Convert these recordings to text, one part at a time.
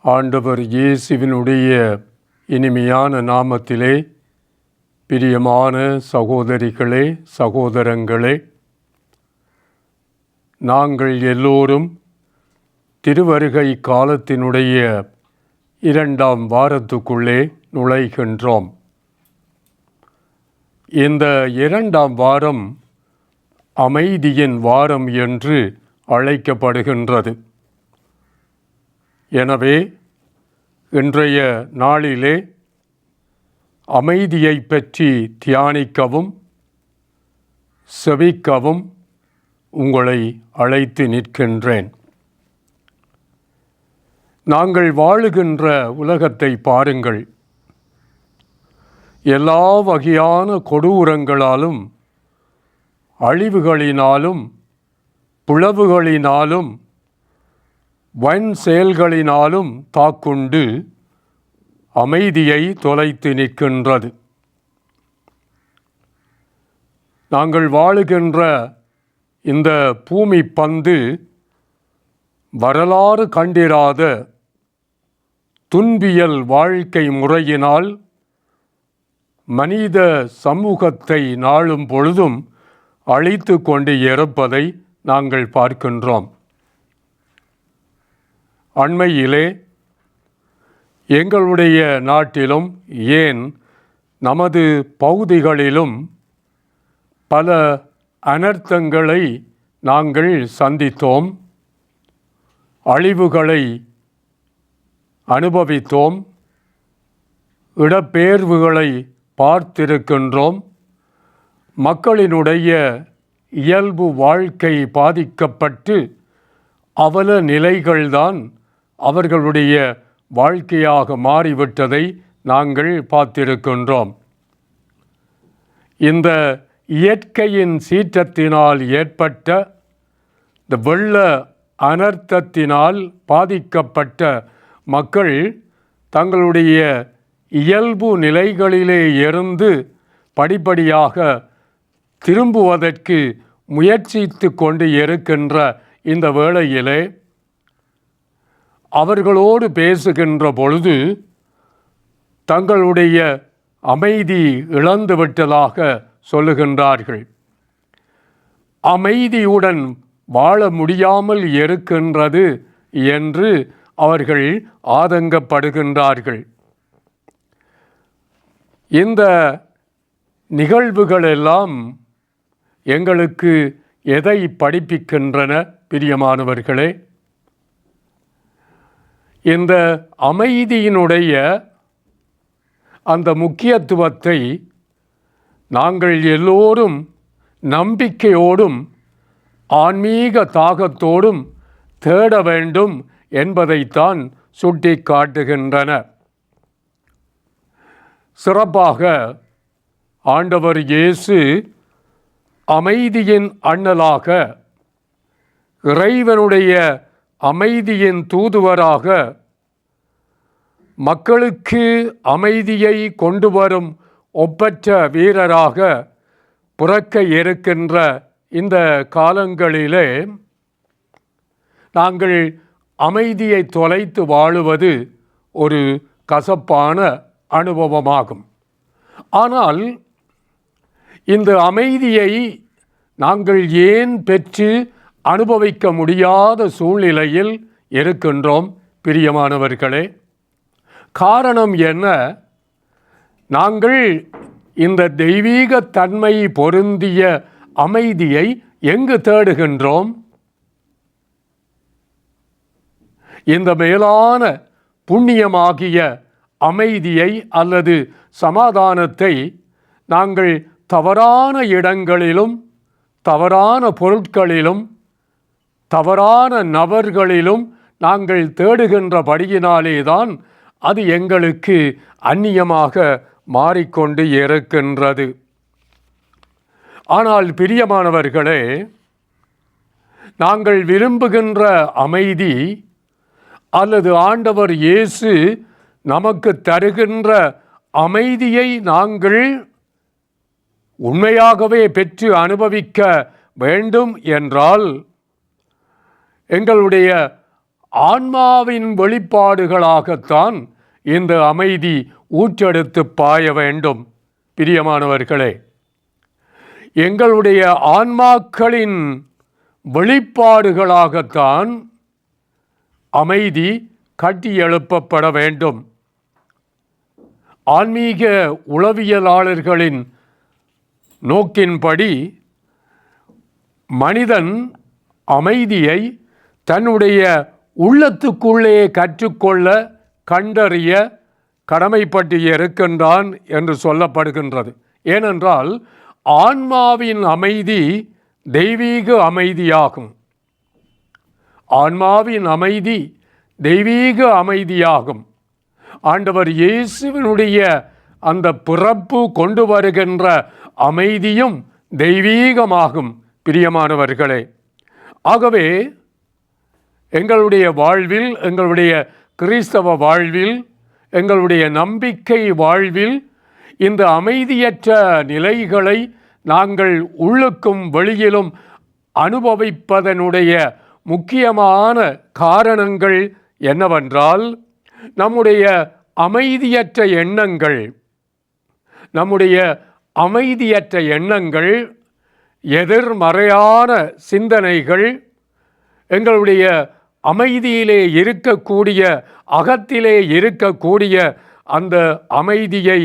ஆண்டவர் இயேசுவினுடைய இனிமையான நாமத்திலே பிரியமான சகோதரிகளே, சகோதரங்களே, நாங்கள் எல்லோரும் திருவருகை காலத்தினுடைய 2ஆம் வாரத்துக்குள்ளே நுழைகின்றோம். இந்த 2ஆம் வாரம் அமைதியின் வாரம் என்று அழைக்கப்படுகின்றது. எனவே இன்றைய நாளிலே அமைதியை பற்றி தியானிக்கவும் செவிக்கவும் உங்களை அழைத்து நிற்கின்றேன். நாங்கள் வாழுகின்ற உலகத்தை பாருங்கள். எல்லா வகையான கொடூரங்களாலும் அழிவுகளினாலும் பிளவுகளினாலும் வன் செயல்களினாலும் தாக்குண்டு அமைதியை தொலைத்து நிற்கின்றது. நாங்கள் வாழுகின்ற இந்த பூமி பந்து வரலாறு கண்டிராத துன்பியல் வாழ்க்கை முறையினால் மனித சமூகத்தை நாளும் பொழுதும் அழித்து கொண்டு இருப்பதை நாங்கள் பார்க்கின்றோம். அண்மையிலே எங்களுடைய நாட்டிலும் ஏன் நமது பகுதிகளிலும் பல அனர்த்தங்களை நாங்கள் சந்தித்தோம், அழிவுகளை அனுபவித்தோம், இடப்பெயர்வுகளை பார்த்திருக்கின்றோம். மக்களினுடைய இயல்பு வாழ்க்கை பாதிக்கப்பட்டு அவல நிலைகள்தான் அவர்களுடைய வாழ்க்கையாக மாறிவிட்டதை நாங்கள் பார்த்திருக்கின்றோம். இந்த இயற்கையின் சீற்றத்தினால் ஏற்பட்ட இந்த வெள்ள அனர்த்தத்தினால் பாதிக்கப்பட்ட மக்கள் தங்களுடைய இயல்பு நிலைகளிலே இருந்து படிப்படியாக திரும்புவதற்கு முயற்சித்து கொண்டு இருக்கின்ற இந்த வேளையிலே அவர்களோடு பேசுகின்ற பொழுது தங்களுடைய அமைதி இழந்துவிட்டதாக சொல்லுகின்றார்கள். அமைதியுடன் வாழ முடியாமல் இருக்கின்றது என்று அவர்கள் ஆதங்கப்படுகின்றார்கள். இந்த நிகழ்வுகளெல்லாம் எங்களுக்கு எதை படிப்பிக்கின்றன பிரியமானவர்களே? இந்த அமைதியினுடைய அந்த முக்கியத்துவத்தை நாங்கள் எல்லோரும் நம்பிக்கையோடும் ஆன்மீக தாகத்தோடும் தேட வேண்டும் என்பதைத்தான் சுட்டி காட்டுகின்றன. சிறப்பாக ஆண்டவர் இயேசு அமைதியின் அண்ணலாக, இறைவனுடைய அமைதியின் தூதுவராக, மக்களுக்கு அமைதியை கொண்டு வரும் ஒப்பற்ற வீரராக பிறக்க இருக்கின்ற இந்த காலங்களிலே நாங்கள் அமைதியை தொலைத்து வாழுவது ஒரு கசப்பான அனுபவமாகும். ஆனால் இந்த அமைதியை நாங்கள் ஏன் பெற்று அனுபவிக்க முடியாத சூழ்நிலையில் இருக்கின்றோம் பிரியமானவர்களே? காரணம் என்ன? நாங்கள் இந்த தெய்வீக தன்மை பொருந்திய அமைதியை எங்கு தேடுகின்றோம்? இந்த மேலான புண்ணியமாகிய அமைதியை அல்லது சமாதானத்தை நாங்கள் தவறான இடங்களிலும் தவறான பொருட்களிலும் தவறான நபர்களிலும் நாங்கள் தேடுகின்றபடியினாலே தான் அது எங்களுக்கு அந்நியமாக மாறிக்கொண்டு இருக்கின்றது. ஆனால் பிரியமானவர்களே, நாங்கள் விரும்புகின்ற அமைதி அல்லது ஆண்டவர் இயேசு நமக்கு தருகின்ற அமைதியை நாங்கள் உண்மையாகவே பெற்று அனுபவிக்க வேண்டும் என்றால் எங்களுடைய ஆன்மாவின் வெளிப்பாடுகளாகத்தான் இந்த அமைதி ஊற்றெடுத்து பாய வேண்டும். பிரியமானவர்களே, எங்களுடைய ஆன்மாக்களின் வெளிப்பாடுகளாகத்தான் அமைதி கட்டியெழுப்பப்பட வேண்டும். ஆன்மீக உளவியலாளர்களின் நோக்கின்படி மனிதன் அமைதியை தன்னுடைய உள்ளத்துக்குள்ளே கற்றுக்கொள்ள கண்டறிய கடமைப்பட்டு இருக்கின்றான் என்று சொல்லப்படுகின்றது. ஏனென்றால் ஆன்மாவின் அமைதி தெய்வீக அமைதியாகும். ஆன்மாவின் அமைதி தெய்வீக அமைதியாகும். ஆண்டவர் இயேசுவினுடைய அந்த பிறப்பு கொண்டு வருகின்ற அமைதியும் தெய்வீகமாகும். பிரியமானவர்களே, ஆகவே எங்களுடைய வாழ்வில், எங்களுடைய கிறிஸ்தவ வாழ்வில், எங்களுடைய நம்பிக்கை வாழ்வில் இந்த அமைதியற்ற நிலைகளை நாங்கள் உள்ளுக்கும் வெளியிலும் அனுபவிப்பதனுடைய முக்கியமான காரணங்கள் என்னவென்றால், நம்முடைய அமைதியற்ற எண்ணங்கள், எதிர்மறையான சிந்தனைகள் எங்களுடைய அமைதியிலே இருக்கக்கூடிய, அகத்திலே இருக்கக்கூடிய அந்த அமைதியை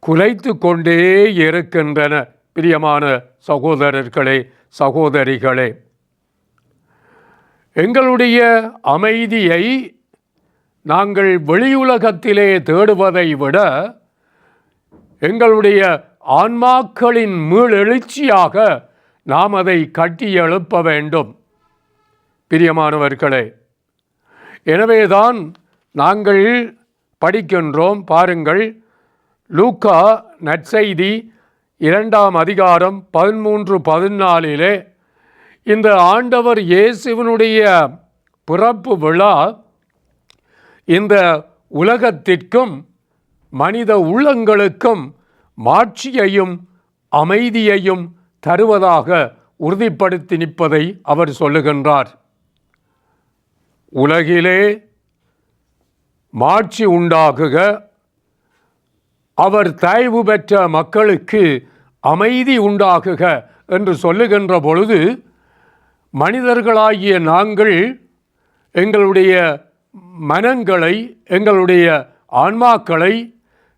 குலைத்து கொண்டே இருக்கின்றன. பிரியமான சகோதரர்களே, சகோதரிகளே, எங்களுடைய அமைதியை நாங்கள் வெளியுலகத்திலே தேடுவதை விட எங்களுடைய ஆன்மாக்களின் மீளெழுச்சியாக நாம் அதை கட்டியெழுப்ப வேண்டும். பிரியமானவர்களே, எனவேதான் நாங்கள் படிக்கின்றோம். பாருங்கள், லூக்கா நற்செய்தி 2ஆம் அதிகாரம் 13-14 இந்த ஆண்டவர் இயேசுவினுடைய பிறப்பு விழா இந்த உலகத்திற்கும் மனித உள்ளங்களுக்கும் மாட்சியையும் அமைதியையும் தருவதாக உறுதிப்படுத்தி நிற்பதை அவர் சொல்லுகின்றார். உலகிலே மாட்சி உண்டாகுக, அவர் தயவு பெற்ற மக்களுக்கு அமைதி உண்டாகுக என்று சொல்லுகின்ற பொழுது, மனிதர்களாகிய நாங்கள் எங்களுடைய மனங்களை, எங்களுடைய ஆன்மாக்களை,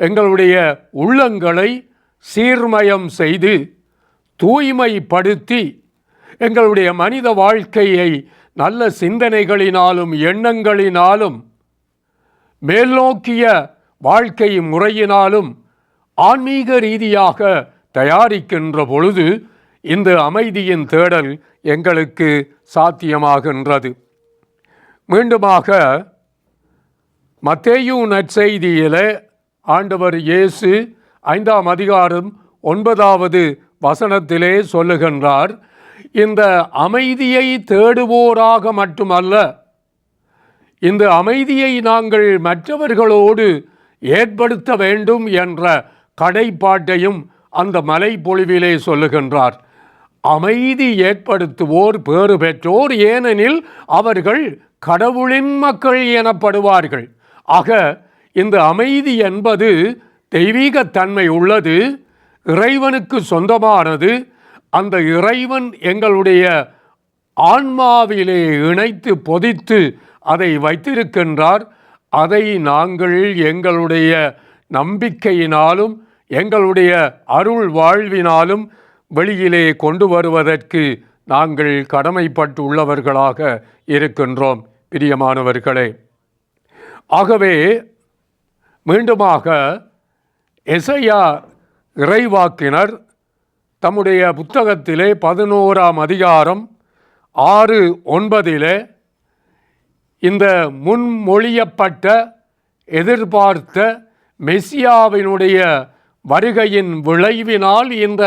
எங்களுடைய உள்ளங்களை சீர்மயம் செய்து தூய்மைப்படுத்தி எங்களுடைய மனித வாழ்க்கையை நல்ல சிந்தனைகளினாலும் எண்ணங்களினாலும் மேல்நோக்கிய வாழ்க்கை முறையினாலும் ஆன்மீக ரீதியாக தயாரிக்கின்ற பொழுது இந்த அமைதியின் தேடல் எங்களுக்கு சாத்தியமாகின்றது. மீண்டுமாக மத்தேயு நற்செய்தியிலே ஆண்டவர் இயேசு 5ஆம் அதிகாரம் 9வது வசனத்திலே சொல்லுகின்றார், இந்த அமைதியை தேடுவோராக மட்டுமல்ல, இந்த அமைதியை நாங்கள் மற்றவர்களோடு ஏற்படுத்த வேண்டும் என்ற கடைப்பாட்டையும் அந்த மலைப்பொழிவிலே சொல்லுகின்றார். அமைதி ஏற்படுத்துவோர் பேறு பெற்றோர், ஏனெனில் அவர்கள் கடவுளின் மக்கள் எனப்படுவார்கள். ஆக இந்த அமைதி என்பது தெய்வீகத்தன்மை உள்ளது, இறைவனுக்கு சொந்தமானது. அந்த இறைவன் எங்களுடைய ஆன்மாவிலே இணைத்து பொதித்து அதை வைத்திருக்கின்றார். அதை நாங்கள் எங்களுடைய நம்பிக்கையினாலும் எங்களுடைய அருள் வாழ்வினாலும் வெளியிலே கொண்டு வருவதற்கு நாங்கள் கடமைப்பட்டு உள்ளவர்களாக இருக்கின்றோம். பிரியமானவர்களே, ஆகவே மீண்டுமாக எசையா இறைவாக்கினர் தம்முடைய புத்தகத்திலே 11ஆம் அதிகாரம் 6-9 இந்த முன்மொழியப்பட்ட எதிர்பார்த்த மெசியாவினுடைய வருகையின் விளைவினால் இந்த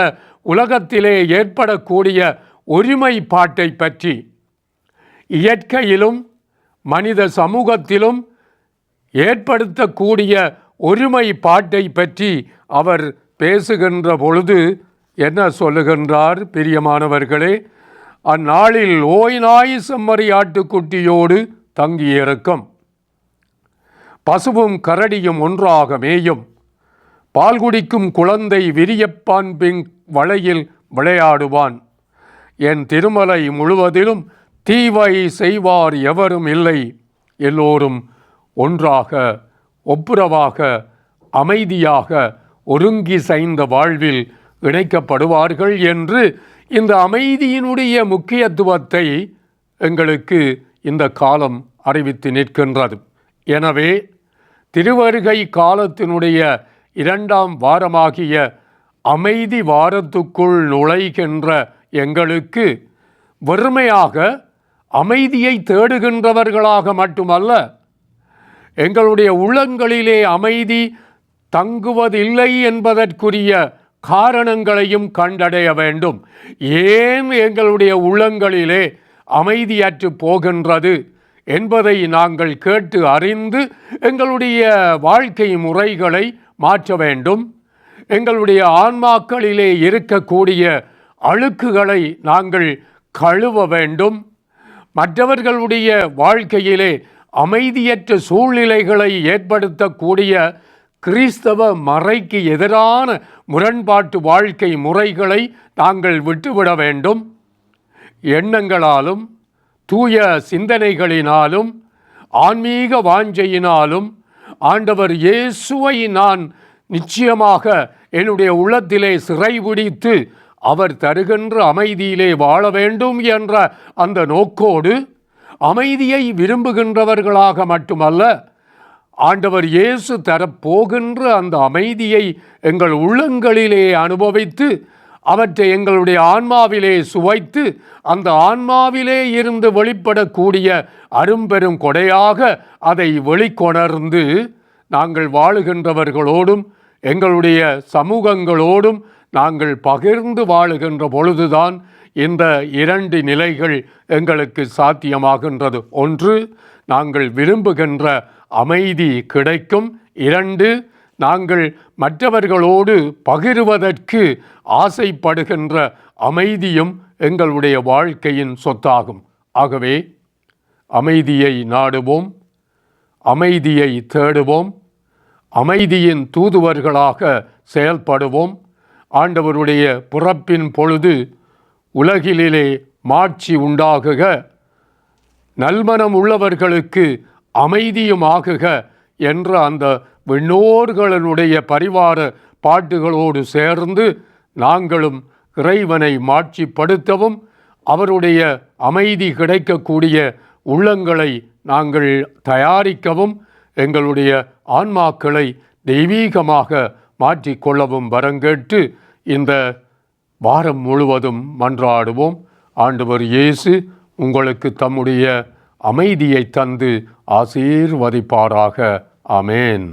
உலகத்திலே ஏற்படக்கூடிய ஒருமைப்பாட்டை பற்றி, இயற்கையிலும் மனித சமூகத்திலும் ஏற்படுத்தக்கூடிய ஒருமைப்பாட்டை பற்றி அவர் பேசுகின்ற பொழுது என்ன சொல்லுகின்றார்? பிரியமானவர்களே, அந்நாளில் ஓய்நாய் செம்மறி ஆட்டுக்குட்டியோடு தங்கியிருக்கும். பசுவும் கரடியும் ஒன்றாக மேயும். பால் குடிக்கும் குழந்தை விரியப்பான்பின் வளையில் விளையாடுவான். என் திருமலை முழுவதிலும் தீவை செய்வார் எவரும் இல்லை. எல்லோரும் ஒன்றாக ஒப்புரவாக அமைதியாக ஒருங்கி சைந்த வாழ்வில் இணைக்கப்படுவார்கள் என்று இந்த அமைதியினுடைய முக்கியத்துவத்தை எங்களுக்கு இந்த காலம் அறிவித்து நிற்கின்றது. எனவே திருவருகை காலத்தினுடைய 2ஆம் வாரமாகிய அமைதி வாரத்துக்குள் நுழைகின்ற எங்களுக்கு வெறுமையாக அமைதியை தேடுகின்றவர்களாக மட்டுமல்ல, எங்களுடைய உள்ளங்களிலே அமைதி தங்குவதில்லை என்பதற்குரிய காரணங்களையும் கண்டடைய வேண்டும். ஏன் எங்களுடைய உள்ளங்களிலே அமைதியற்று போகின்றது என்பதை நாங்கள் கேட்டு அறிந்து எங்களுடைய வாழ்க்கை முறைகளை மாற்ற வேண்டும். எங்களுடைய ஆன்மாக்களிலே இருக்கக்கூடிய அழுக்குகளை நாங்கள் கழுவ வேண்டும். மற்றவர்களுடைய வாழ்க்கையிலே அமைதியற்ற சூழ்நிலைகளை ஏற்படுத்தக்கூடிய கிறிஸ்தவ மறைக்கு எதிரான முரண்பாட்டு வாழ்க்கை முறைகளை நாங்கள் விட்டுவிட வேண்டும். எண்ணங்களாலும் தூய சிந்தனைகளினாலும் ஆன்மீக வாஞ்சையினாலும் ஆண்டவர் இயேசுவை நான் நிச்சயமாக என்னுடைய உள்ளத்திலே சிறைபிடித்து அவர் தருகின்ற அமைதியிலே வாழ வேண்டும் என்ற அந்த நோக்கோடு அமைதியை விரும்புகின்றவர்களாக மட்டுமல்ல, ஆண்டவர் இயேசு தரப்போகின்ற அந்த அமைதியை எங்கள் உள்ளங்களிலே அனுபவித்து அவற்றை எங்களுடைய ஆன்மாவிலே சுவைத்து அந்த ஆன்மாவிலே இருந்து வெளிப்படக்கூடிய அரும்பெரும் கொடையாக அதை வெளிக்கொணர்ந்து நாங்கள் வாழுகின்றவர்களோடும் எங்களுடைய சமூகங்களோடும் நாங்கள் பகிர்ந்து வாழுகின்ற பொழுதுதான் இந்த 2 நிலைகள் எங்களுக்கு சாத்தியமாகின்றது. 1, நாங்கள் விரும்புகின்ற அமைதி கிடைக்கும். 2, நாங்கள் மற்றவர்களோடு பகிர்வதற்கு ஆசைப்படுகின்ற அமைதியும் எங்களுடைய வாழ்க்கையின் சொத்தாகும். ஆகவே அமைதியை நாடுவோம், அமைதியை தேடுவோம், அமைதியின் தூதுவர்களாக செயல்படுவோம். ஆண்டவருடைய பிறப்பின் பொழுது உலகிலே மாட்சி உண்டாகுக, நல்மனம் உள்ளவர்களுக்கு அமைதியுமாகுக என்ற அந்த விண்ணோர்களுடைய பரிவார பாட்டுகளோடு சேர்ந்து நாங்களும் இறைவனை மாட்சிப்படுத்தவும் அவருடைய அமைதி கிடைக்கக்கூடிய உள்ளங்களை நாங்கள் தயாரிக்கவும் எங்களுடைய ஆன்மாக்களை தெய்வீகமாக மாற்றிக்கொள்ளவும் வரங்கேட்டு இந்த வாரம் முழுவதும் மன்றாடுவோம். ஆண்டவர் இயேசு உங்களுக்கு தம்முடைய அமைதியை தந்து ஆசீர்வதிப்பாராக. ஆமென்.